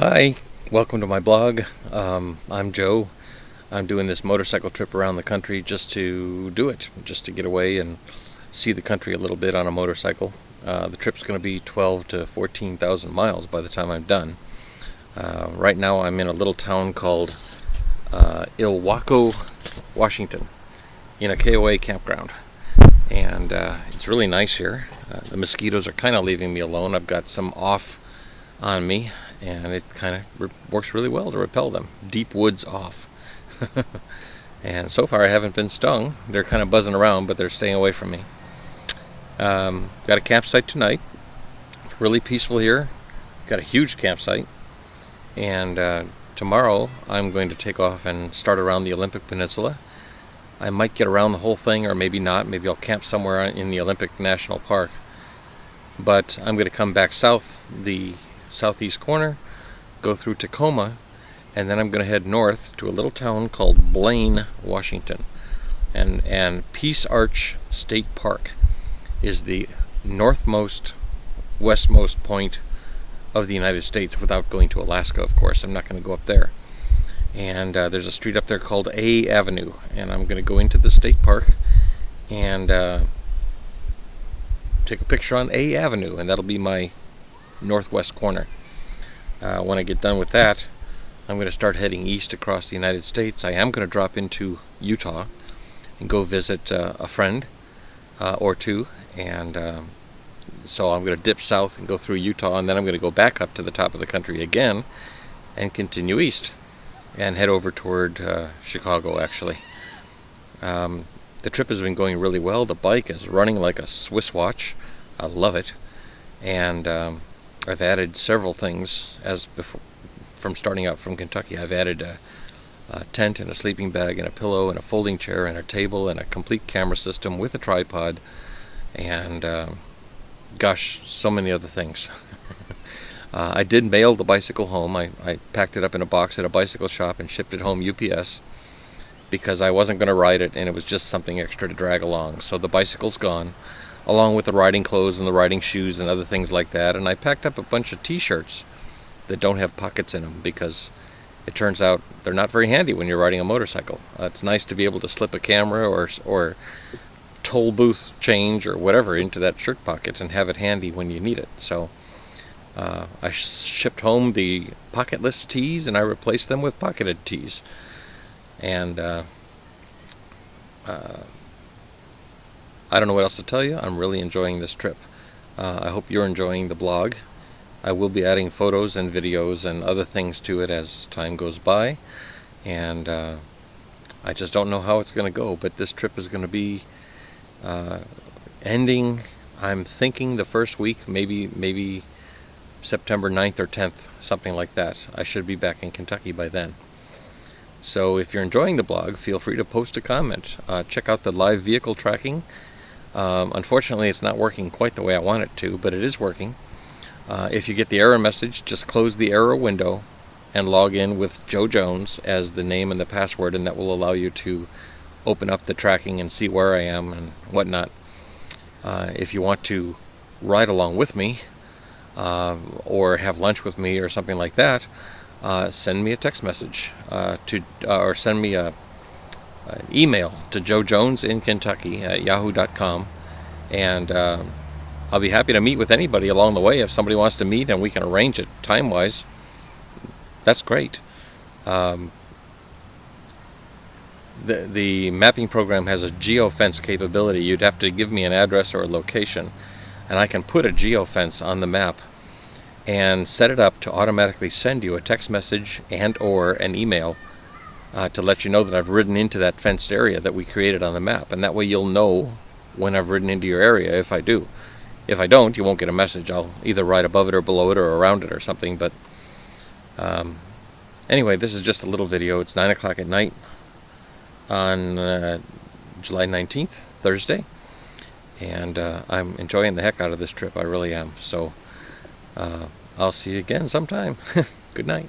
Hi, welcome to my blog. I'm Joe. I'm doing this motorcycle trip around the country just to do it, just to get away and see the country a little bit on a motorcycle. The trip's going to be 12 to 14,000 miles by the time I'm done. Right now I'm in a little town called Ilwaco, Washington, in a KOA campground. And it's really nice here. The mosquitoes are kind of leaving me alone. I've got some off on me, and it kind of works really well to repel them. Deep woods off. And so far I haven't been stung. They're kind of buzzing around, but they're staying away from me. Got a campsite tonight. It's really peaceful here. Got a huge campsite. And tomorrow I'm going to take off and start around the Olympic Peninsula. I might get around the whole thing, or maybe not. Maybe I'll camp somewhere in the Olympic National Park. But I'm going to come back south, the southeast corner, go through Tacoma, and then I'm going to head north to a little town called Blaine, Washington. And Peace Arch State Park is the northmost, westmost point of the United States without going to Alaska, of course. I'm not going to go up there. And there's a street up there called A Avenue, and I'm going to go into the state park and take a picture on A Avenue, and that'll be my northwest corner. When I get done with that, I'm going to start heading east across the United States. I am going to drop into Utah and go visit a friend or two, and so I'm going to dip south and go through Utah, and then I'm going to go back up to the top of the country again and continue east and head over toward Chicago, actually. The trip has been going really well. The bike is running like a Swiss watch. I love it. And I've added several things as before. From starting out from Kentucky, I've added a tent and a sleeping bag and a pillow and a folding chair and a table and a complete camera system with a tripod and gosh, so many other things. I did mail the bicycle home. I packed it up in a box at a bicycle shop and shipped it home UPS because I wasn't going to ride it, and it was just something extra to drag along. So the bicycle's gone, along with the riding clothes and the riding shoes and other things like that. And I packed up a bunch of t-shirts that don't have pockets in them because it turns out they're not very handy when you're riding a motorcycle. It's nice to be able to slip a camera or toll booth change or whatever into that shirt pocket and have it handy when you need it. So I shipped home the pocketless tees, and I replaced them with pocketed tees. And I don't know what else to tell you. I'm really enjoying this trip. I hope you're enjoying the blog. I will be adding photos and videos and other things to it as time goes by. And I just don't know how it's going to go, but this trip is going to be ending, I'm thinking, the first week, maybe September 9th or 10th, something like that. I should be back in Kentucky by then. So if you're enjoying the blog, feel free to post a comment. Check out the live vehicle tracking. Unfortunately, it's not working quite the way I want it to, but it is working. If you get the error message, just close the error window and log in with Joe Jones as the name and the password, and that will allow you to open up the tracking and see where I am and whatnot. If you want to ride along with me or have lunch with me or something like that, send me a text message or send me an email to joejonesinkentucky@yahoo.com, and I'll be happy to meet with anybody along the way. If somebody wants to meet and we can arrange it time-wise, that's great. The mapping program has a geofence capability. You'd have to give me an address or a location, and I can put a geofence on the map and set it up to automatically send you a text message and or an email to let you know that I've ridden into that fenced area that we created on the map. And that way you'll know when I've ridden into your area if I do. If I don't, you won't get a message. I'll either ride above it or below it or around it or something. But anyway, this is just a little video. It's 9 o'clock at night on July 19th, Thursday. And I'm enjoying the heck out of this trip. I really am. So I'll see you again sometime. Good night.